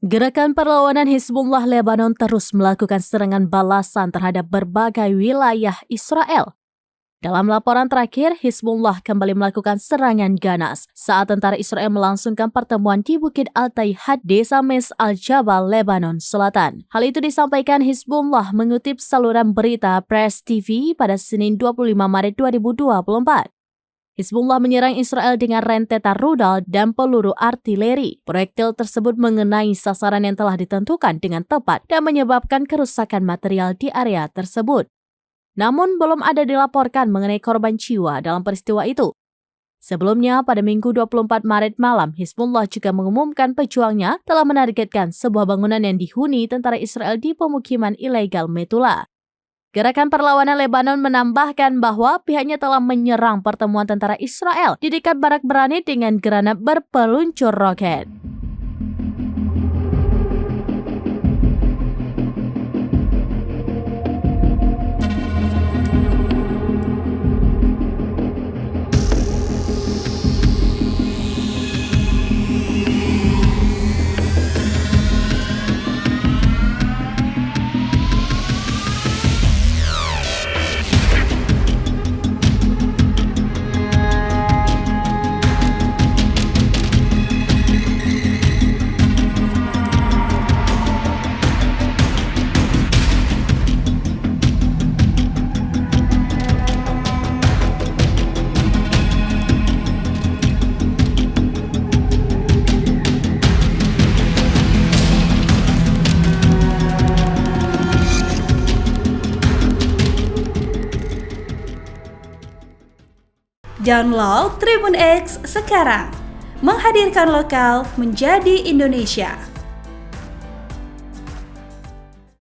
Gerakan perlawanan Hizbullah Lebanon terus melakukan serangan balasan terhadap berbagai wilayah Israel. Dalam laporan terakhir, Hizbullah kembali melakukan serangan ganas saat tentara Israel melangsungkan pertemuan di Bukit Al-Taihad, Desa Mes Al-Jabal, Lebanon Selatan. Hal itu disampaikan Hizbullah mengutip saluran berita Press TV pada Senin 25 Maret 2024. Hizbullah menyerang Israel dengan rentetan rudal dan peluru artileri. Proyektil tersebut mengenai sasaran yang telah ditentukan dengan tepat dan menyebabkan kerusakan material di area tersebut. Namun belum ada dilaporkan mengenai korban jiwa dalam peristiwa itu. Sebelumnya, pada Minggu 24 Maret malam, Hizbullah juga mengumumkan pejuangnya telah menargetkan sebuah bangunan yang dihuni tentara Israel di pemukiman ilegal Metula. Gerakan perlawanan Lebanon menambahkan bahwa pihaknya telah menyerang pertemuan tentara Israel di dekat barak berani dengan granat berpeluncur roket. Download Tribun X sekarang, menghadirkan lokal menjadi Indonesia.